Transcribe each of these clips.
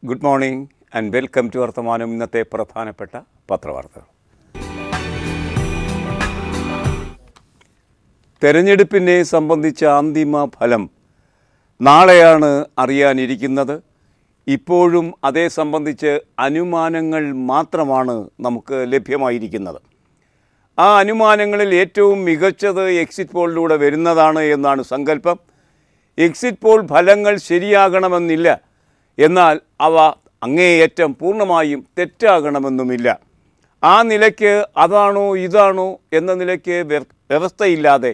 Good morning and welcome to Varthamanam. ഇന്നത്തെ പ്രധാനപ്പെട്ട പത്രവാർത്തകൾ. തെരഞ്ഞെടുപ്പിനെ സംബന്ധിച്ച അന്തിമ ഫലം നാളെയാണ് അറിയാനിരിക്കുന്നത്. ഇപ്പോഴും അതേ സംബന്ധിച്ച് അനുമാനങ്ങൾ മാത്രമാണ് നമുക്ക് ലഭ്യമായിരിക്കുന്നത്. ആ അനുമാനങ്ങളിൽ ഏറ്റവും മികച്ചത് എക്സിറ്റ് പോളിലൂടെ വരുന്നതാണ് എന്നാണ് സങ്കല്പം. എക്സിറ്റ് പോൾ ഫലങ്ങൾ ശരിയാകണമെന്നില്ല, എന്നാൽ അവ അങ്ങേയറ്റം പൂർണ്ണമായും തെറ്റാകണമെന്നുമില്ല. ആ നിലയ്ക്ക് അതാണോ ഇതാണോ എന്ന നിലയ്ക്ക് വ്യവസ്ഥയില്ലാതെ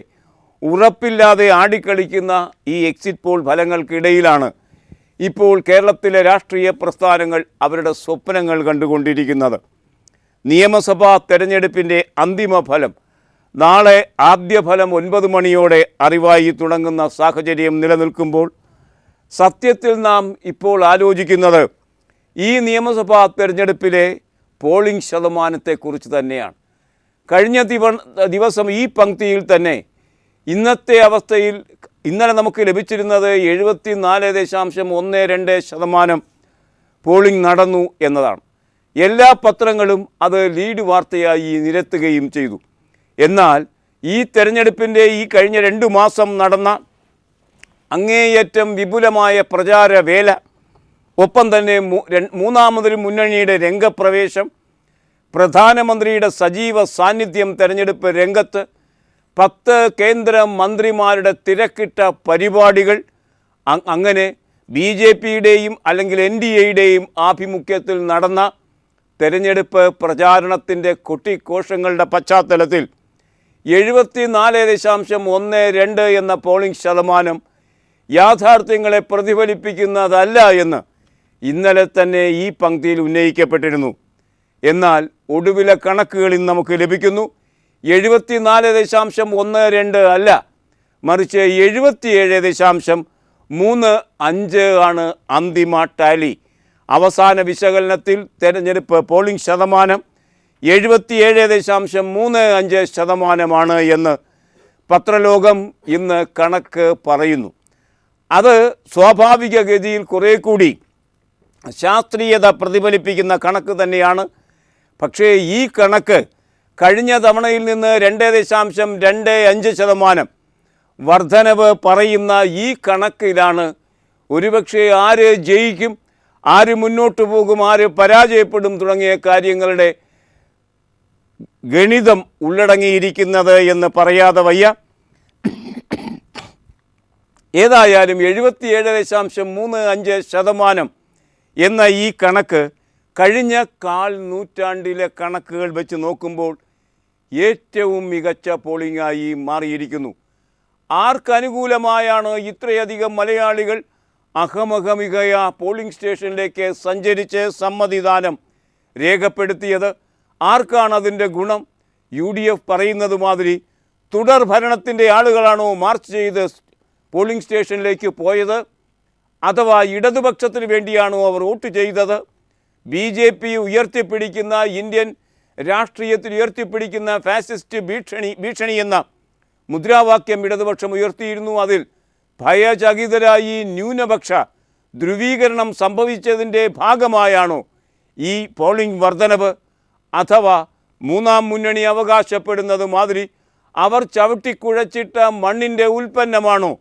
ഉറപ്പില്ലാതെ ആടിക്കളിക്കുന്ന ഈ എക്സിറ്റ് പോൾ ഫലങ്ങൾക്കിടയിലാണ് ഇപ്പോൾ കേരളത്തിലെ രാഷ്ട്രീയ പ്രസ്ഥാനങ്ങൾ അവരുടെ സ്വപ്നങ്ങൾ കണ്ടുകൊണ്ടിരിക്കുന്നത്. നിയമസഭാ തെരഞ്ഞെടുപ്പിൻ്റെ അന്തിമ ഫലം നാളെ ആദ്യ ഫലം 9 മണിയോടെ അറിവായി തുടങ്ങുന്ന സാഹചര്യം നിലനിൽക്കുമ്പോൾ സത്യത്തിൽ നാം ഇപ്പോൾ ആലോചിക്കുന്നത് ഈ നിയമസഭാ തെരഞ്ഞെടുപ്പിലെ പോളിംഗ് ശതമാനത്തെക്കുറിച്ച് തന്നെയാണ്. കഴിഞ്ഞ ദിവസം ഈ പങ്ക്തിയിൽ തന്നെ ഇന്നത്തെ അവസ്ഥയിൽ ഇന്നലെ നമുക്ക് ലഭിച്ചിരുന്നത് 74.12% പോളിംഗ് നടന്നു എന്നതാണ്. എല്ലാ പത്രങ്ങളും അത് ലീഡ് വാർത്തയായി നിരത്തുകയും ചെയ്തു. എന്നാൽ ഈ തെരഞ്ഞെടുപ്പിൻ്റെ ഈ കഴിഞ്ഞ 2 മാസം നടന്ന അങ്ങേയറ്റം വിപുലമായ പ്രചാരവേല, ഒപ്പം തന്നെ മൂന്നാമതൊരു മുന്നണിയുടെ രംഗപ്രവേശം, പ്രധാനമന്ത്രിയുടെ സജീവ സാന്നിധ്യം തെരഞ്ഞെടുപ്പ് രംഗത്ത്, 10 കേന്ദ്ര മന്ത്രിമാരുടെ തിരക്കിട്ട പരിപാടികൾ, അങ്ങനെ BJPയുടെയും അല്ലെങ്കിൽ NDAയുടെയും ആഭിമുഖ്യത്തിൽ നടന്ന തെരഞ്ഞെടുപ്പ് പ്രചാരണത്തിൻ്റെ കൊട്ടിഘോഷങ്ങളുടെ പശ്ചാത്തലത്തിൽ 74.12 എന്ന പോളിംഗ് ശതമാനം യാഥാർത്ഥ്യങ്ങളെ പ്രതിഫലിപ്പിക്കുന്നതല്ല എന്ന് ഇന്നലെ തന്നെ ഈ പങ്ക്തിയിൽ ഉന്നയിക്കപ്പെട്ടിരുന്നു. എന്നാൽ ഒടുവിലെ കണക്കുകളിൽ നമുക്ക് ലഭിക്കുന്നു 74.12 അല്ല, മറിച്ച് 77.35 ആണ് അന്തിമ ടാലി. അവസാന വിശകലനത്തിൽ തെരഞ്ഞെടുപ്പ് പോളിംഗ് ശതമാനം 77.35% എന്ന് പത്രലോകം ഇന്ന് കണക്ക് പറയുന്നു. അത് സ്വാഭാവികഗതിയിൽ കുറേ കൂടി ശാസ്ത്രീയത പ്രതിഫലിപ്പിക്കുന്ന കണക്ക് തന്നെയാണ്. പക്ഷേ ഈ കണക്ക് കഴിഞ്ഞ തവണയിൽ നിന്ന് 2.25% വർധനവ് പറയുന്ന ഈ കണക്കിലാണ് ഒരുപക്ഷെ ആര് ജയിക്കും, ആര് മുന്നോട്ട് പോകും, ആര് പരാജയപ്പെടും തുടങ്ങിയ കാര്യങ്ങളുടെ ഗണിതം ഉള്ളടങ്ങിയിരിക്കുന്നത് എന്ന് പറയാതെ വയ്യ. ഏതായാലും 77.35% എന്ന ഈ കണക്ക് കഴിഞ്ഞ 1/4 നൂറ്റാണ്ടിലെ കണക്കുകൾ വെച്ച് നോക്കുമ്പോൾ ഏറ്റവും മികച്ച പോളിംഗായി മാറിയിരിക്കുന്നു. ആർക്കനുകൂലമായാണ് ഇത്രയധികം മലയാളികൾ അഹമഹമികയ പോളിംഗ് സ്റ്റേഷനിലേക്ക് സഞ്ചരിച്ച് സമ്മതിദാനം രേഖപ്പെടുത്തിയത്? ആർക്കാണ് അതിൻ്റെ ഗുണം? UDF പറയുന്നത് മാതിരി തുടർ ഭരണത്തിൻ്റെ ആളുകളാണോ മാർച്ച് ചെയ്ത് പോളിംഗ് സ്റ്റേഷനിലേക്ക് പോയത്? അഥവാ ഇടതുപക്ഷത്തിന് വേണ്ടിയാണോ അവർ വോട്ട് ചെയ്തത്? BJP ഉയർത്തിപ്പിടിക്കുന്ന, ഇന്ത്യൻ രാഷ്ട്രീയത്തിൽ ഉയർത്തിപ്പിടിക്കുന്ന ഫാസിസ്റ്റ് ഭീഷണി എന്ന മുദ്രാവാക്യം ഇടതുപക്ഷം ഉയർത്തിയിരുന്നു. അതിൽ ഭയചകിതരായി ന്യൂനപക്ഷ ധ്രുവീകരണം സംഭവിച്ചതിൻ്റെ ഭാഗമായാണോ ഈ പോളിംഗ് വർധനവ്? അഥവാ മൂന്നാം മുന്നണി അവകാശപ്പെടുന്നത് മാതിരി അവർ ചവിട്ടിക്കുഴച്ചിട്ട മണ്ണിൻ്റെ ഉൽപ്പന്നമാണോ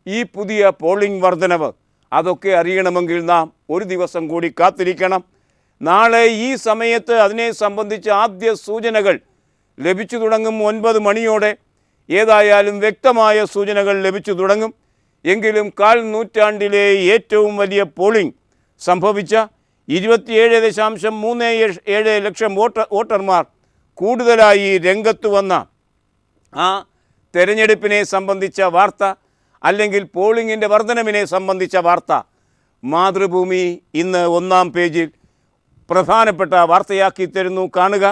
ഈ പുതിയ പോളിംഗ് വർധനവ്? അതൊക്കെ അറിയണമെങ്കിൽ നാം ഒരു ദിവസം കൂടി കാത്തിരിക്കണം. നാളെ ഈ സമയത്ത് അതിനെ സംബന്ധിച്ച് ആദ്യ സൂചനകൾ ലഭിച്ചു തുടങ്ങും. 9 മണിയോടെ ഏതായാലും വ്യക്തമായ സൂചനകൾ ലഭിച്ചു തുടങ്ങും. എങ്കിലും 1/4 നൂറ്റാണ്ടിലെ ഏറ്റവും വലിയ പോളിംഗ് സംഭവിച്ച 27.37 ലക്ഷം വോട്ടർമാർ കൂടുതലായി രംഗത്ത് വന്ന ആ തെരഞ്ഞെടുപ്പിനെ സംബന്ധിച്ച വാർത്ത, അല്ലെങ്കിൽ പോളിംഗിൻ്റെ വർധനവിനെ സംബന്ധിച്ച വാർത്ത മാതൃഭൂമി ഇന്ന് 1-ാം പേജിൽ പ്രധാനപ്പെട്ട വാർത്തയാക്കി തരുന്നു. കാണുക,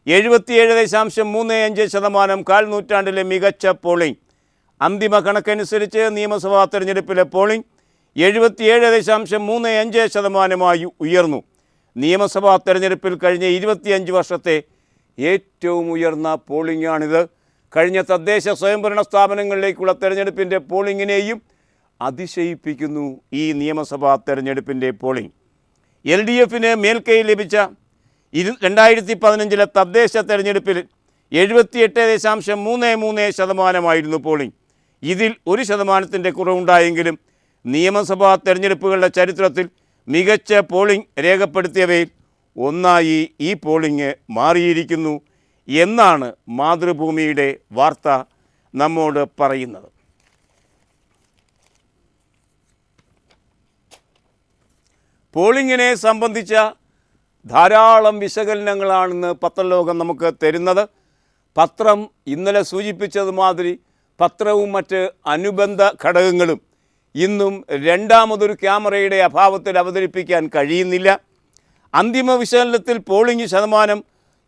77.35% 1/4 നൂറ്റാണ്ടിലെ മികച്ച പോളിംഗ്. അന്തിമ കണക്കനുസരിച്ച് നിയമസഭാ തെരഞ്ഞെടുപ്പിലെ പോളിംഗ് 77.35% ഉയർന്നു. നിയമസഭാ തെരഞ്ഞെടുപ്പിൽ കഴിഞ്ഞ 25 വർഷത്തെ ഏറ്റവും ഉയർന്ന പോളിംഗാണിത്. കഴിഞ്ഞ തദ്ദേശ സ്വയംഭരണ സ്ഥാപനങ്ങളിലേക്കുള്ള തെരഞ്ഞെടുപ്പിൻ്റെ പോളിംഗിനെയും അതിശയിപ്പിക്കുന്നു ഈ നിയമസഭാ തെരഞ്ഞെടുപ്പിൻ്റെ പോളിംഗ്. LDFന് മേൽക്കൈ ലഭിച്ച 2015 തദ്ദേശ തെരഞ്ഞെടുപ്പിൽ 78.33% പോളിംഗ്. ഇതിൽ 1% കുറവുണ്ടായെങ്കിലും നിയമസഭാ തെരഞ്ഞെടുപ്പുകളുടെ ചരിത്രത്തിൽ മികച്ച പോളിംഗ് രേഖപ്പെടുത്തിയവയിൽ ഒന്നായി ഈ പോളിംഗ് മാറിയിരിക്കുന്നു എന്നാണ് മാതൃഭൂമിയുടെ വാർത്ത നമ്മോട് പറയുന്നത്. പോളിംഗിനെ സംബന്ധിച്ച ധാരാളം വിശകലനങ്ങളാണെന്ന് പത്രലോകം നമുക്ക് തരുന്നത്. പത്രം ഇന്നലെ സൂചിപ്പിച്ചതുമാതിരി പത്രവും മറ്റ് അനുബന്ധ ഘടകങ്ങളും ഇന്നും രണ്ടാമതൊരു ക്യാമറയുടെ അഭാവത്തിൽ അവതരിപ്പിക്കാൻ കഴിയുന്നില്ല. അന്തിമ വിശകലനത്തിൽ പോളിംഗ് ശതമാനം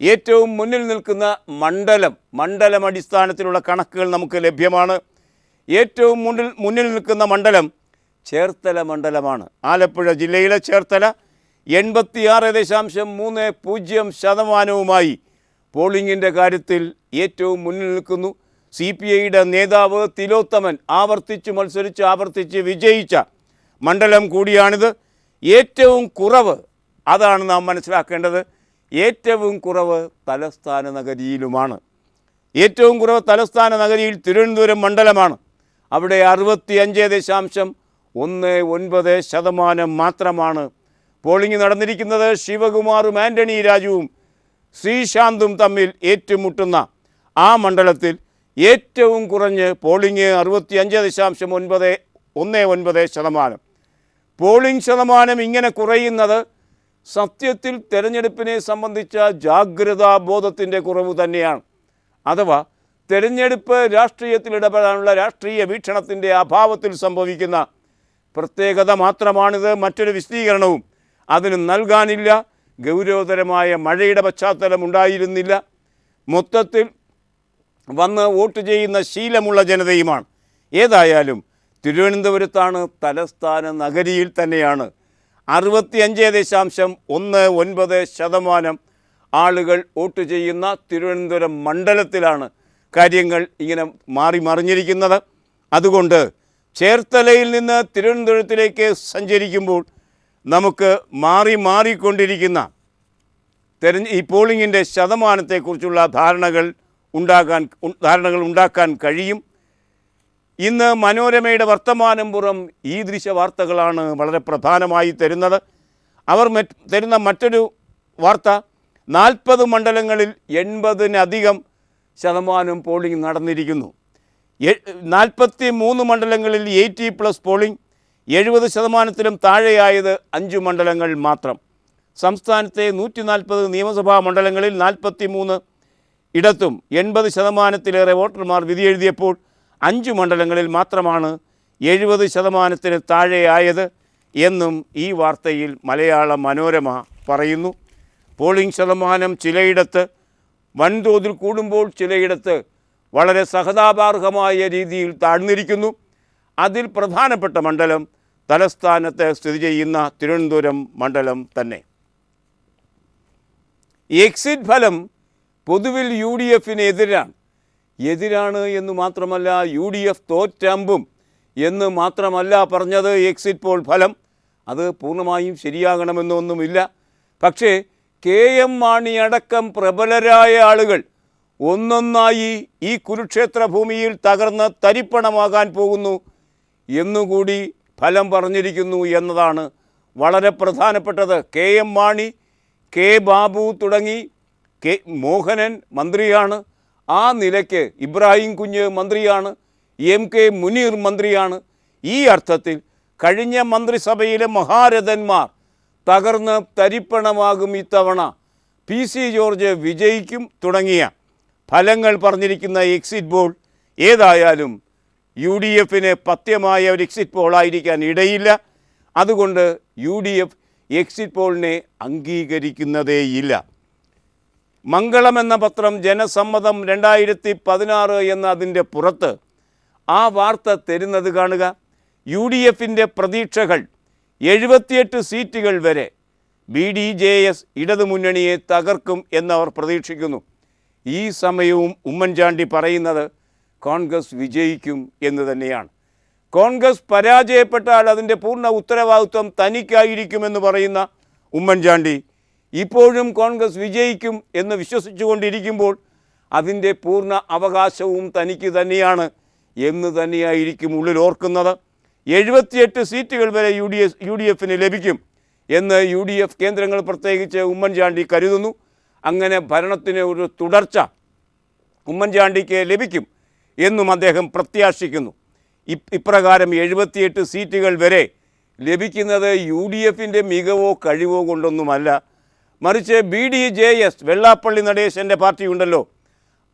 ഏറ്റവും മുന്നിൽ നിൽക്കുന്ന മണ്ഡലം അടിസ്ഥാനത്തിലുള്ള കണക്കുകൾ നമുക്ക് ലഭ്യമാണ്. ഏറ്റവും മുന്നിൽ നിൽക്കുന്ന മണ്ഡലം ചേർത്തല മണ്ഡലമാണ്. ആലപ്പുഴ ജില്ലയിലെ ചേർത്തല 86.30% പോളിംഗിൻ്റെ കാര്യത്തിൽ ഏറ്റവും മുന്നിൽ നിൽക്കുന്നു. CPIയുടെ നേതാവ് തിലോത്തമൻ ആവർത്തിച്ച് വിജയിച്ച മണ്ഡലം കൂടിയാണിത്. ഏറ്റവും കുറവ്, അതാണ് നാം മനസ്സിലാക്കേണ്ടത്, ഏറ്റവും കുറവ് തലസ്ഥാന നഗരിയിലുമാണ്. ഏറ്റവും കുറവ് തലസ്ഥാന നഗരിയിൽ തിരുവനന്തപുരം മണ്ഡലമാണ്. അവിടെ 65.19% മാത്രമാണ് പോളിംഗ് നടന്നിരിക്കുന്നത്. ശിവകുമാറും ആൻ്റണി രാജുവും ശ്രീശാന്തും തമ്മിൽ ഏറ്റുമുട്ടുന്ന ആ മണ്ഡലത്തിൽ ഏറ്റവും കുറഞ്ഞ് പോളിംഗ് 65.19%. പോളിംഗ് ശതമാനം ഇങ്ങനെ കുറയുന്നത് സത്യത്തിൽ തെരഞ്ഞെടുപ്പിനെ സംബന്ധിച്ച ജാഗ്രതാബോധത്തിൻ്റെ കുറവ് തന്നെയാണ്. അഥവാ തെരഞ്ഞെടുപ്പ് രാഷ്ട്രീയത്തിൽ ഇടപെടാനുള്ള രാഷ്ട്രീയ വീക്ഷണത്തിൻ്റെ അഭാവത്തിൽ സംഭവിക്കുന്ന പ്രത്യേകത മാത്രമാണിത്. മറ്റൊരു വിശദീകരണവും അതിന് നൽകാനില്ല. ഗൗരവതരമായ മഴയുടെ പശ്ചാത്തലം ഉണ്ടായിരുന്നില്ല. മൊത്തത്തിൽ വന്ന് വോട്ട് ചെയ്യുന്ന ശീലമുള്ള ജനതയുമാണ്. ഏതായാലും തിരുവനന്തപുരത്താണ്, തലസ്ഥാന നഗരിയിൽ തന്നെയാണ് 65.19% ആളുകൾ വോട്ട് ചെയ്യുന്ന തിരുവനന്തപുരം മണ്ഡലത്തിലാണ് കാര്യങ്ങൾ ഇങ്ങനെ മാറിമറിഞ്ഞിരിക്കുന്നത്. അതുകൊണ്ട് ചേർത്തലയിൽ നിന്ന് തിരുവനന്തപുരത്തിലേക്ക് സഞ്ചരിക്കുമ്പോൾ നമുക്ക് മാറിക്കൊണ്ടിരിക്കുന്ന ഈ പോളിംഗിൻ്റെ ശതമാനത്തെക്കുറിച്ചുള്ള ധാരണകൾ ഉണ്ടാക്കാൻ കഴിയും. ഇന്ന് മനോരമയുടെ വർത്തമാനം പുറം ഈ ദൃശ്യവാർത്തകളാണ് വളരെ പ്രധാനമായി തരുന്നത്. അവർ തരുന്ന മറ്റൊരു വാർത്ത 40 മണ്ഡലങ്ങളിൽ 80% പോളിംഗ് നടന്നിരിക്കുന്നു. 43 മണ്ഡലങ്ങളിൽ 80+ പോളിംഗ്. 70%-ലും താഴെയായത് 5 മണ്ഡലങ്ങൾ മാത്രം. സംസ്ഥാനത്തെ 140 നിയമസഭാ മണ്ഡലങ്ങളിൽ 43 ഇടത്തും 80%-ലേറെ വോട്ടർമാർ വിധിയെഴുതിയപ്പോൾ 5 മണ്ഡലങ്ങളിൽ മാത്രമാണ് 70%-ന് താഴെയായത് എന്നും ഈ വാർത്തയിൽ മലയാള മനോരമ പറയുന്നു. പോളിംഗ് ശതമാനം ചിലയിടത്ത് വൻതോതിൽ കൂടുമ്പോൾ ചിലയിടത്ത് വളരെ സഹതാപാർഹമായ രീതിയിൽ താഴ്ന്നിരിക്കുന്നു. അതിൽ പ്രധാനപ്പെട്ട മണ്ഡലം തലസ്ഥാനത്ത് സ്ഥിതി ചെയ്യുന്ന തിരുവനന്തപുരം മണ്ഡലം തന്നെ. എക്സിറ്റ് ഫലം പൊതുവിൽ UDFന് എതിരാണ് എന്ന് മാത്രമല്ല, UDF തോറ്റമ്പും എന്ന് മാത്രമല്ല പറഞ്ഞത്. എക്സിറ്റ് പോൾ ഫലം അത് പൂർണ്ണമായും ശരിയാകണമെന്നൊന്നുമില്ല. പക്ഷേ KM മാണി അടക്കം പ്രബലരായ ആളുകൾ ഒന്നൊന്നായി ഈ കുരുക്ഷേത്ര ഭൂമിയിൽ തകർന്ന് തരിപ്പണമാകാൻ പോകുന്നു എന്നുകൂടി ഫലം പറഞ്ഞിരിക്കുന്നു എന്നതാണ് വളരെ പ്രധാനപ്പെട്ടത്. KM മാണി, K ബാബു തുടങ്ങി മോഹനൻ മന്ത്രിയാണ്. ആ നിലയ്ക്ക് ഇബ്രാഹിം കുഞ്ഞ് മന്ത്രിയാണ്. MK മുനീർ മന്ത്രിയാണ്. ഈ അർത്ഥത്തിൽ കഴിഞ്ഞ മന്ത്രിസഭയിലെ മഹാരഥന്മാർ തകർന്ന് തരിപ്പണമാകും ഇത്തവണ. PC ജോർജ് വിജയിക്കും തുടങ്ങിയ ഫലങ്ങൾ പറഞ്ഞിരിക്കുന്ന എക്സിറ്റ് പോൾ ഏതായാലും UDFന് പത്യമായ ഒരു എക്സിറ്റ് പോളായിരിക്കാൻ ഇടയില്ല. അതുകൊണ്ട് UDF എക്സിറ്റ് പോളിനെ അംഗീകരിക്കുന്നതേയില്ല. മംഗളം എന്ന പത്രം ജനസമ്മതം 2016 എന്ന അതിൻ്റെ പുറത്ത് ആ വാർത്ത തരുന്നത് കാണുക. UDFൻ്റെ പ്രതീക്ഷകൾ 78 സീറ്റുകൾ വരെ BDJS ഇടതുമുന്നണിയെ തകർക്കും എന്നവർ പ്രതീക്ഷിക്കുന്നു. ഈ സമയവും ഉമ്മൻചാണ്ടി പറയുന്നത് കോൺഗ്രസ് വിജയിക്കും എന്ന് തന്നെയാണ്. കോൺഗ്രസ് പരാജയപ്പെട്ടാൽ അതിൻ്റെ പൂർണ്ണ ഉത്തരവാദിത്വം തനിക്കായിരിക്കുമെന്ന് പറയുന്ന ഉമ്മൻചാണ്ടി ഇപ്പോഴും കോൺഗ്രസ് വിജയിക്കും എന്ന് വിശ്വസിച്ചുകൊണ്ടിരിക്കുമ്പോൾ അതിൻ്റെ പൂർണ്ണ അവകാശവും തനിക്ക് തന്നെയാണ് എന്ന് തന്നെയായിരിക്കും ഉള്ളിൽ ഓർക്കുന്നത്. 78 സീറ്റുകൾ വരെ യു ഡി എഫിന് ലഭിക്കും എന്ന് UDF കേന്ദ്രങ്ങൾ പ്രത്യേകിച്ച് ഉമ്മൻചാണ്ടി കരുതുന്നു. അങ്ങനെ ഭരണത്തിന് ഒരു തുടർച്ച ഉമ്മൻചാണ്ടിക്ക് ലഭിക്കും എന്നും അദ്ദേഹം പ്രത്യാശിക്കുന്നു. ഇപ്രകാരം 78 സീറ്റുകൾ വരെ ലഭിക്കുന്നത് UDFിൻ്റെ മികവോ കഴിവോ കൊണ്ടൊന്നുമല്ല, മറിച്ച് BDJS വെള്ളാപ്പള്ളി നടേശൻ്റെ പാർട്ടി ഉണ്ടല്ലോ,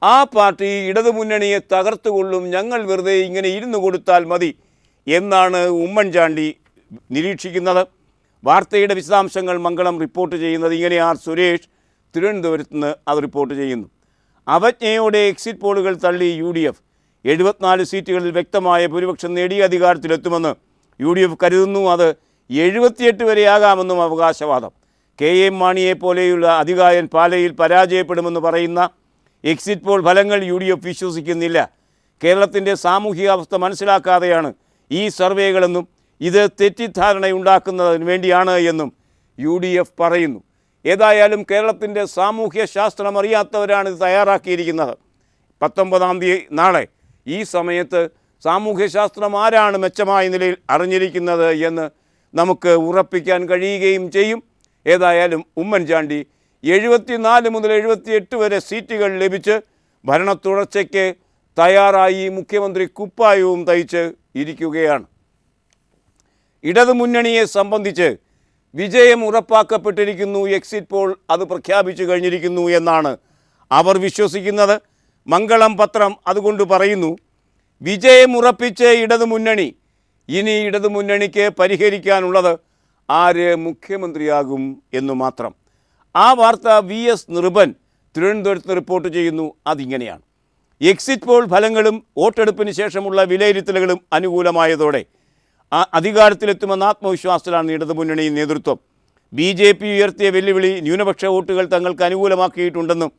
ആ പാർട്ടി ഇടതുമുന്നണിയെ തകർത്തുകൊള്ളും, ഞങ്ങൾ വെറുതെ ഇങ്ങനെ ഇരുന്നു കൊടുത്താൽ മതി എന്നാണ് ഉമ്മൻചാണ്ടി നിരീക്ഷിക്കുന്നത്. വാർത്തയുടെ വിശദാംശങ്ങൾ മംഗളം റിപ്പോർട്ട് ചെയ്യുന്നത് ഇങ്ങനെ. സുരേഷ് തിരുവനന്തപുരത്ത് നിന്ന് അത് റിപ്പോർട്ട് ചെയ്യുന്നു. അവജ്ഞയോടെ എക്സിറ്റ് പോളുകൾ തള്ളി UDF 74 സീറ്റുകളിൽ വ്യക്തമായ ഭൂരിപക്ഷം നേടി അധികാരത്തിലെത്തുമെന്ന് UDF കരുതുന്നു. അത് 78 വരെയാകാമെന്നും അവകാശവാദം. KM മാണിയെ പോലെയുള്ള അധികായൻ പാലയിൽ പരാജയപ്പെടുമെന്ന് പറയുന്ന എക്സിറ്റ് പോൾ ഫലങ്ങൾ UDF വിശ്വസിക്കുന്നില്ല. കേരളത്തിൻ്റെ സാമൂഹികാവസ്ഥ മനസ്സിലാക്കാതെയാണ് ഈ സർവേകളെന്നും ഇത് തെറ്റിദ്ധാരണയുണ്ടാക്കുന്നതിന് വേണ്ടിയാണ് എന്നും UDF പറയുന്നു. ഏതായാലും കേരളത്തിൻ്റെ സാമൂഹ്യ ശാസ്ത്രം അറിയാത്തവരാണ് ഇത് തയ്യാറാക്കിയിരിക്കുന്നത്. 19-ാം തീയതി നാളെ ഈ സമയത്ത് സാമൂഹ്യശാസ്ത്രം ആരാണ് മെച്ചമായ നിലയിൽ അറിഞ്ഞിരിക്കുന്നത് എന്ന് നമുക്ക് ഉറപ്പിക്കാൻ കഴിയുകയും ചെയ്യും. ഏതായാലും ഉമ്മൻചാണ്ടി 74 മുതൽ 78 വരെ സീറ്റുകൾ ലഭിച്ച് ഭരണ തുടർച്ചയ്ക്ക് തയ്യാറായി മുഖ്യമന്ത്രി കുപ്പായവും തയ്ച്ച് ഇരിക്കുകയാണ്. ഇടതുമുന്നണിയെ സംബന്ധിച്ച് വിജയം ഉറപ്പാക്കപ്പെട്ടിരിക്കുന്നു. എക്സിറ്റ് പോൾ അത് പ്രഖ്യാപിച്ചു കഴിഞ്ഞിരിക്കുന്നു എന്നാണ് അവർ വിശ്വസിക്കുന്നത്. മംഗളം പത്രം അതുകൊണ്ട് പറയുന്നു, വിജയം ഉറപ്പിച്ച് ഇടതുമുന്നണി. ഇനി ഇടതുമുന്നണിക്ക് പരിഹരിക്കാനുള്ളത് ആര് മുഖ്യമന്ത്രിയാകും എന്നു മാത്രം. ആ വാർത്ത VS നിർഭൻ തിരുവനന്തപുരത്ത് റിപ്പോർട്ട് ചെയ്യുന്നു. അതിങ്ങനെയാണ്. എക്സിറ്റ് പോൾ ഫലങ്ങളും വോട്ടെടുപ്പിന് ശേഷമുള്ള വിലയിരുത്തലുകളും അനുകൂലമായതോടെ അധികാരത്തിലെത്തുമെന്ന ആത്മവിശ്വാസത്തിലാണ് ഇടതുമുന്നണി നേതൃത്വം. BJP ഉയർത്തിയ വെല്ലുവിളി ന്യൂനപക്ഷ വോട്ടുകൾ തങ്ങൾക്ക് അനുകൂലമാക്കിയിട്ടുണ്ടെന്നും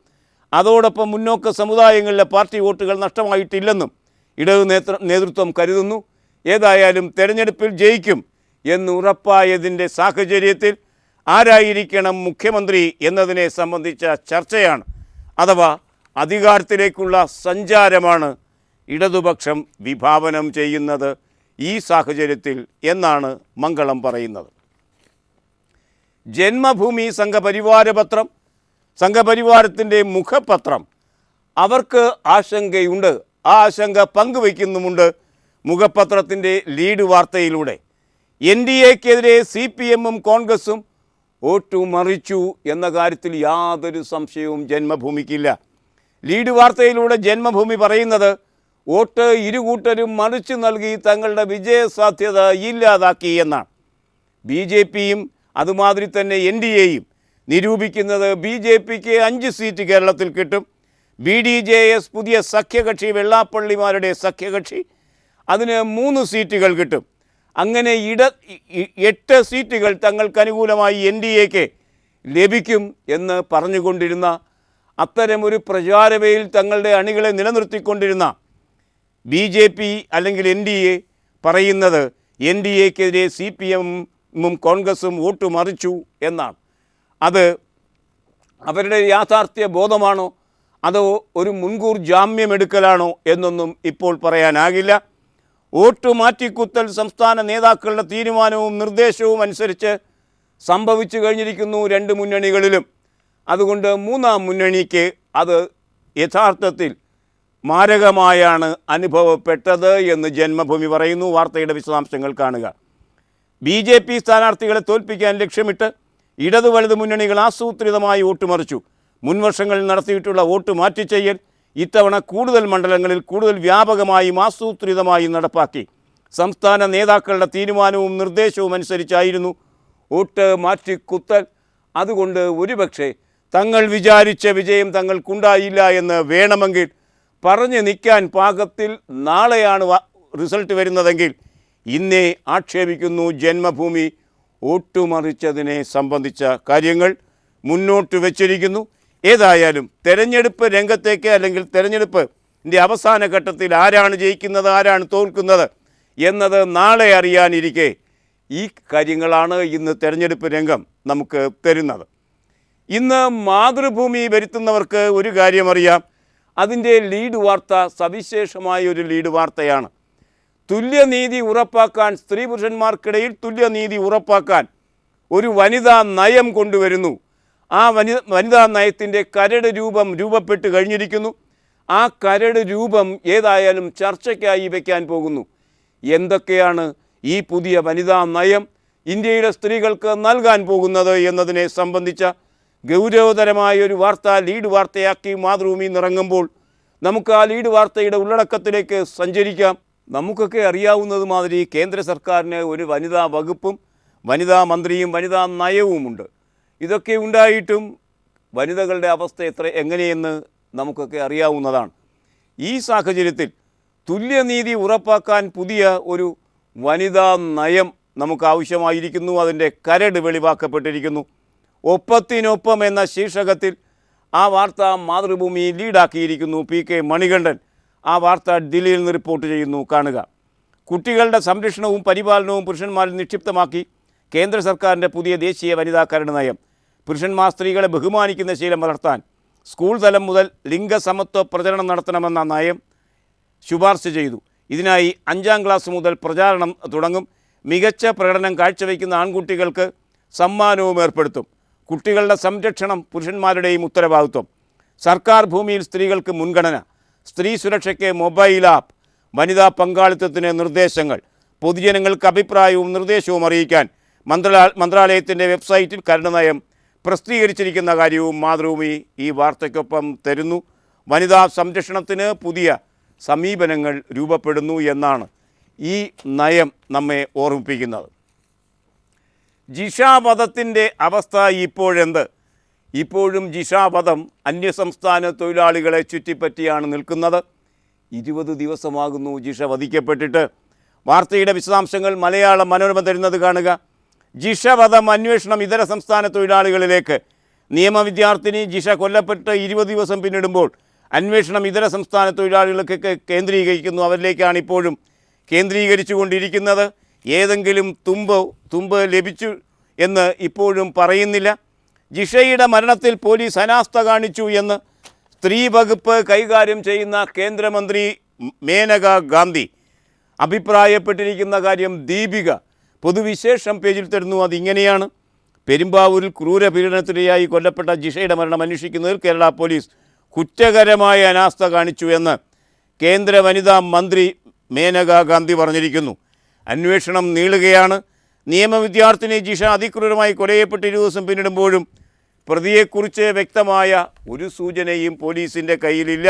അതോടൊപ്പം മുന്നോക്ക സമുദായങ്ങളിലെ പാർട്ടി വോട്ടുകൾ നഷ്ടമായിട്ടില്ലെന്നും ഇടതു നേതൃത്വം കരുതുന്നു. ഏതായാലും തെരഞ്ഞെടുപ്പിൽ ജയിക്കും എന്ന് ഉറപ്പായതിൻ്റെ സാഹചര്യത്തിൽ ആരായിരിക്കണം മുഖ്യമന്ത്രി എന്നതിനെ സംബന്ധിച്ച ചർച്ചയാണ്, അഥവാ അധികാരത്തിലേക്കുള്ള സഞ്ചാരമാണ് ഇടതുപക്ഷം വിഭാവനം ചെയ്യുന്നത് ഈ സാഹചര്യത്തിൽ എന്നാണ് മംഗളം പറയുന്നത്. ജന്മഭൂമി സംഘപരിവാര പത്രം, സംഘപരിവാരത്തിൻ്റെ മുഖപത്രം, അവർക്ക് ആശങ്കയുണ്ട്. ആ ആശങ്ക പങ്കുവയ്ക്കുന്നുമുണ്ട് മുഖപത്രത്തിൻ്റെ ലീഡ് വാർത്തയിലൂടെ. NDAക്കെതിരെ CPMും കോൺഗ്രസും വോട്ടു മറിച്ചു എന്ന കാര്യത്തിൽ യാതൊരു സംശയവും ജന്മഭൂമിക്കില്ല. ലീഡ് വാർത്തയിലൂടെ ജന്മഭൂമി പറയുന്നത് വോട്ട് ഇരുകൂട്ടരും മറിച്ചു നൽകി തങ്ങളുടെ വിജയസാധ്യത ഇല്ലാതാക്കി എന്നാണ്. BJPയും അതുമാതിരി തന്നെ NDAയും നിരൂപിക്കുന്നത് BJPക്ക് 5 സീറ്റ് കേരളത്തിൽ കിട്ടും. BDJS പുതിയ സഖ്യകക്ഷി വെള്ളാപ്പള്ളിമാരുടെ സഖ്യകക്ഷി, അതിന് 3 സീറ്റുകൾ കിട്ടും. അങ്ങനെ 8 സീറ്റുകൾ തങ്ങൾക്ക് അനുകൂലമായി NDAക്ക് ലഭിക്കും എന്ന് പറഞ്ഞുകൊണ്ടിരുന്ന, അത്തരമൊരു പ്രചാരവേയിൽ തങ്ങളുടെ അണികളെ നിലനിർത്തിക്കൊണ്ടിരുന്ന BJP അല്ലെങ്കിൽ NDA പറയുന്നത് NDAക്കെതിരെ CPMും കോൺഗ്രസും വോട്ട് മറിച്ചു എന്നാണ്. അത് അവരുടെ യാഥാർത്ഥ്യ ബോധമാണോ അതോ ഒരു മുൻകൂർ ജാമ്യമെടുക്കലാണോ എന്നൊന്നും ഇപ്പോൾ പറയാനാകില്ല. വോട്ട് മാറ്റിക്കുത്തൽ സംസ്ഥാന നേതാക്കളുടെ തീരുമാനവും നിർദ്ദേശവും അനുസരിച്ച് സംഭവിച്ചു കഴിഞ്ഞിരിക്കുന്നു 2 മുന്നണികളിലും. അതുകൊണ്ട് 3-ാം മുന്നണിക്ക് അത് യഥാർത്ഥത്തിൽ മാരകമായാണ് അനുഭവപ്പെട്ടത് എന്ന് ജന്മഭൂമി പറയുന്നു. വാർത്തയുടെ വിശദാംശങ്ങൾ കാണുക. BJP സ്ഥാനാർത്ഥികളെ തോൽപ്പിക്കാൻ ലക്ഷ്യമിട്ട് ഇടതു വലതു മുന്നണികൾ ആസൂത്രിതമായി വോട്ട് മറിച്ചു. മുൻവർഷങ്ങളിൽ നടത്തിയിട്ടുള്ള വോട്ട് മാറ്റിച്ചെയ്യൽ ഇത്തവണ കൂടുതൽ മണ്ഡലങ്ങളിൽ കൂടുതൽ വ്യാപകമായും ആസൂത്രിതമായും നടപ്പാക്കി. സംസ്ഥാന നേതാക്കളുടെ തീരുമാനവും നിർദ്ദേശവും അനുസരിച്ചായിരുന്നു വോട്ട് മാറ്റിക്കുത്തൽ. അതുകൊണ്ട് ഒരുപക്ഷെ തങ്ങൾ വിചാരിച്ച വിജയം തങ്ങൾക്കുണ്ടായില്ല എന്ന് വേണമെങ്കിൽ പറഞ്ഞു നിൽക്കാൻ പാകത്തിൽ നാളെയാണ് റിസൾട്ട് വരുന്നതെങ്കിൽ ഇന്നേ ആക്ഷേപിക്കുന്നു ജന്മഭൂമി വോട്ടുമറിച്ചതിനെ സംബന്ധിച്ച കാര്യങ്ങൾ മുന്നോട്ട് വച്ചിരിക്കുന്നു. ഏതായാലും തെരഞ്ഞെടുപ്പ് രംഗത്തേക്ക് അല്ലെങ്കിൽ തെരഞ്ഞെടുപ്പിൻ്റെ അവസാന ഘട്ടത്തിൽ ആരാണ് ജയിക്കുന്നത് ആരാണ് തോൽക്കുന്നത് എന്നത് നാളെ അറിയാനിരിക്കെ ഈ കാര്യങ്ങളാണ് ഇന്ന് തെരഞ്ഞെടുപ്പ് രംഗം നമുക്ക് തരുന്നത്. ഇന്ന് മാതൃഭൂമി വരുത്തുന്നവർക്ക് ഒരു കാര്യം അറിയാം, അതിൻ്റെ ലീഡ് വാർത്ത സവിശേഷമായ ഒരു ലീഡ് വാർത്തയാണ്. തുല്യനീതി ഉറപ്പാക്കാൻ, സ്ത്രീ പുരുഷന്മാർക്കിടയിൽ തുല്യനീതി ഉറപ്പാക്കാൻ ഒരു വനിതാ നയം കൊണ്ടുവരുന്നു. ആ വനിതാ നയത്തിൻ്റെ കരട് രൂപപ്പെട്ട് കഴിഞ്ഞിരിക്കുന്നു. ആ കരട് രൂപം ഏതായാലും ചർച്ചയ്ക്കായി വയ്ക്കാൻ പോകുന്നു. എന്തൊക്കെയാണ് ഈ പുതിയ വനിതാ നയം ഇന്ത്യയിലെ സ്ത്രീകൾക്ക് നൽകാൻ പോകുന്നത് എന്നതിനെ സംബന്ധിച്ച ഗൗരവതരമായ ഒരു വാർത്ത ലീഡ് വാർത്തയാക്കി മാതൃഭൂമി ഇറങ്ങുമ്പോൾ നമുക്ക് ആ ലീഡ് വാർത്തയുടെ ഉള്ളടക്കത്തിലേക്ക് സഞ്ചരിക്കാം. നമുക്കൊക്കെ അറിയാവുന്നത് മാതിരി കേന്ദ്ര സർക്കാരിന് ഒരു വനിതാ വകുപ്പും വനിതാ മന്ത്രിയും വനിതാ നയവുമുണ്ട്. ഇതൊക്കെ ഉണ്ടായിട്ടും വനിതകളുടെ അവസ്ഥ എങ്ങനെയെന്ന് നമുക്കൊക്കെ അറിയാവുന്നതാണ്. ഈ സാഹചര്യത്തിൽ തുല്യനീതി ഉറപ്പാക്കാൻ പുതിയ ഒരു വനിതാ നയം നമുക്ക് ആവശ്യമായിരിക്കുന്നു. അതിൻ്റെ കരട് വെളിവാക്കപ്പെട്ടിരിക്കുന്നു. ഒപ്പത്തിനൊപ്പം എന്ന ശീർഷകത്തിൽ ആ വാർത്ത മാതൃഭൂമി ലീഡാക്കിയിരിക്കുന്നു. PK മണികണ്ഠൻ ആ വാർത്ത ദില്ലിയിൽ നിന്ന് റിപ്പോർട്ട് ചെയ്യുന്നു. കാണുക. കുട്ടികളുടെ സംരക്ഷണവും പരിപാലനവും പുരുഷന്മാരിൽ നിക്ഷിപ്തമാക്കി കേന്ദ്ര സർക്കാരിൻ്റെ പുതിയ ദേശീയ വനിതാ കരട് നയം. പുരുഷന്മാർ സ്ത്രീകളെ ബഹുമാനിക്കുന്ന ശീലം വളർത്താൻ സ്കൂൾ തലം മുതൽ ലിംഗസമത്വ പ്രചരണം നടത്തണമെന്ന നയം ശുപാർശ ചെയ്തു. ഇതിനായി 5ാം ക്ലാസ് മുതൽ പ്രചാരണം തുടങ്ങും. മികച്ച പ്രകടനം കാഴ്ചവെക്കുന്ന ആൺകുട്ടികൾക്ക് സമ്മാനവും ഏർപ്പെടുത്തും. കുട്ടികളുടെ സംരക്ഷണം പുരുഷന്മാരുടെയും ഉത്തരവാദിത്വം. സർക്കാർ ഭൂമിയിൽ സ്ത്രീകൾക്ക് മുൻഗണന. സ്ത്രീ സുരക്ഷയ്ക്ക് മൊബൈൽ ആപ്പ്. വനിതാ പങ്കാളിത്തത്തിന് നിർദ്ദേശങ്ങൾ. പൊതുജനങ്ങൾക്ക് അഭിപ്രായവും നിർദ്ദേശവും അറിയിക്കാൻ മന്ത്രാലയത്തിൻ്റെ വെബ്സൈറ്റിൽ കരട് നയം പ്രസിദ്ധീകരിച്ചിരിക്കുന്ന കാര്യവും മാതൃഭൂമി ഈ വാർത്തയ്ക്കൊപ്പം തരുന്നു. വനിതാ സംരക്ഷണത്തിന് പുതിയ സമീപനങ്ങൾ രൂപപ്പെടുന്നു എന്നാണ് ഈ നയം നമ്മെ ഓർമ്മിപ്പിക്കുന്നത്. ജിഷാവധത്തിൻ്റെ അവസ്ഥ ഇപ്പോഴെന്ത്? ഇപ്പോഴും ജിഷാവധം അന്യസംസ്ഥാന തൊഴിലാളികളെ ചുറ്റിപ്പറ്റിയാണ് നിൽക്കുന്നത്. 20 ദിവസമാകുന്നു ജിഷ വധിക്കപ്പെട്ടിട്ട്. വാർത്തയുടെ വിശദാംശങ്ങൾ മലയാള മനോരമ തരുന്നത് കാണുക. ജിഷവധം അന്വേഷണം ഇതര സംസ്ഥാന തൊഴിലാളികളിലേക്ക്. നിയമവിദ്യാർത്ഥിനി ജിഷ കൊല്ലപ്പെട്ട് 20 ദിവസം പിന്നിടുമ്പോൾ അന്വേഷണം ഇതര സംസ്ഥാന തൊഴിലാളികൾക്ക് കേന്ദ്രീകരിക്കുന്നു. അവരിലേക്കാണ് ഇപ്പോഴും കേന്ദ്രീകരിച്ചു കൊണ്ടിരിക്കുന്നത്. ഏതെങ്കിലും തുമ്പ് ലഭിച്ചു എന്ന് ഇപ്പോഴും പറയുന്നില്ല. ജിഷയുടെ മരണത്തിൽ പോലീസ് അനാസ്ഥ കാണിച്ചു എന്ന് സ്ത്രീ വകുപ്പ് കൈകാര്യം ചെയ്യുന്ന കേന്ദ്രമന്ത്രി മേനക ഗാന്ധി അഭിപ്രായപ്പെട്ടിരിക്കുന്ന കാര്യം ദീപിക പൊതുവിശേഷം പേജിൽ തരുന്നു. അതിങ്ങനെയാണ്: പെരുമ്പാവൂരിൽ ക്രൂരപീഡനത്തിനിരയായി കൊല്ലപ്പെട്ട ജിഷയുടെ മരണം അന്വേഷിക്കുന്നതിൽ കേരള പോലീസ് കുറ്റകരമായ അനാസ്ഥ കാണിച്ചു എന്ന് കേന്ദ്ര വനിതാ മന്ത്രി മേനക ഗാന്ധി പറഞ്ഞിരിക്കുന്നു. അന്വേഷണം നീളുകയാണ്. നിയമവിദ്യാർത്ഥിനി ജിഷ അതിക്രൂരമായി കൊലയപ്പെട്ട് 20 ദിവസം പിന്നിടുമ്പോഴും പ്രതിയെക്കുറിച്ച് വ്യക്തമായ ഒരു സൂചനയും പോലീസിൻ്റെ കയ്യിലില്ല.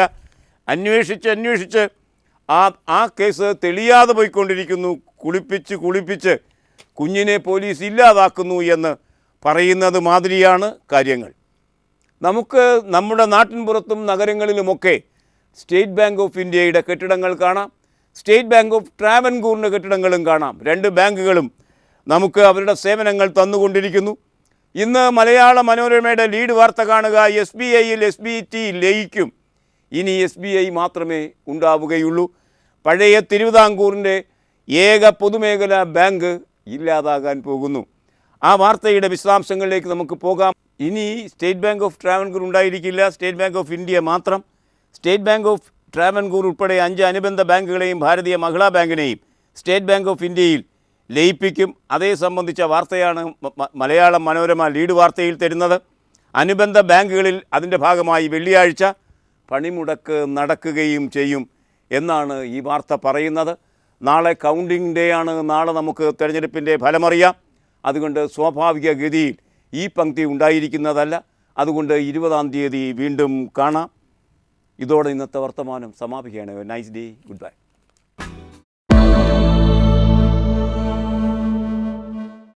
അന്വേഷിച്ച് ആ കേസ് തെളിയാതെ പോയിക്കൊണ്ടിരിക്കുന്നു. കുളിപ്പിച്ച് കുഞ്ഞിനെ പോലീസ് ഇല്ലാതാക്കുന്നു എന്ന് പറയുന്നത് മാതിരിയാണ് കാര്യങ്ങൾ. നമുക്ക് നമ്മുടെ നാട്ടിൻപുറത്തും നഗരങ്ങളിലുമൊക്കെ സ്റ്റേറ്റ് ബാങ്ക് ഓഫ് ഇന്ത്യയുടെ കെട്ടിടങ്ങൾ കാണാം. സ്റ്റേറ്റ് ബാങ്ക് ഓഫ് ട്രാവൻകൂറിൻ്റെ കെട്ടിടങ്ങളും കാണാം. 2 ബാങ്കുകളും നമുക്ക് അവരുടെ സേവനങ്ങൾ തന്നുകൊണ്ടിരിക്കുന്നു. ഇന്ന് മലയാള മനോരമയുടെ ലീഡ് വാർത്ത കാണുക. SBIയിൽ SBT ലയിക്കും. ഇനി SBI മാത്രമേ ഉണ്ടാവുകയുള്ളൂ. പഴയ തിരുവിതാംകൂറിൻ്റെ ഏക പൊതുമേഖലാ ബാങ്ക് ഇല്ലാതാകാൻ പോകുന്നു. ആ വാർത്തയുടെ വിശദാംശങ്ങളിലേക്ക് നമുക്ക് പോകാം. ഇനി സ്റ്റേറ്റ് ബാങ്ക് ഓഫ് ട്രാവൻകൂർ ഉണ്ടായിരിക്കില്ല, സ്റ്റേറ്റ് ബാങ്ക് ഓഫ് ഇന്ത്യ മാത്രം. സ്റ്റേറ്റ് ബാങ്ക് ഓഫ് ട്രാവൻകൂർ ഉൾപ്പെടെ 5 അനുബന്ധ ബാങ്കുകളെയും ഭാരതീയ മഹിളാ ബാങ്കിനെയും സ്റ്റേറ്റ് ബാങ്ക് ഓഫ് ഇന്ത്യയിൽ ലയിപ്പിക്കും. അതേ സംബന്ധിച്ച വാർത്തയാണ് മലയാള മനോരമ ലീഡ് വാർത്തയിൽ തരുന്നത്. അനുബന്ധ ബാങ്കുകളിൽ അതിൻ്റെ ഭാഗമായി വെള്ളിയാഴ്ച പണിമുടക്ക് നടക്കുകയും ചെയ്യും എന്നാണ് ഈ വാർത്ത പറയുന്നത്. നാളെ കൗണ്ടിംഗ് ഡേ ആണ്. നാളെ നമുക്ക് തെരഞ്ഞെടുപ്പിൻ്റെ ഫലമറിയാം. അതുകൊണ്ട് സ്വാഭാവിക ഗതിയിൽ ഈ പങ്ക്തി ഉണ്ടായിരിക്കുന്നതല്ല. അതുകൊണ്ട് 20-ാം തീയതി വീണ്ടും കാണാം. ഇതോടെ ഇന്നത്തെ വർത്തമാനം സമാപിക്കുകയാണ്. Nice day, good by.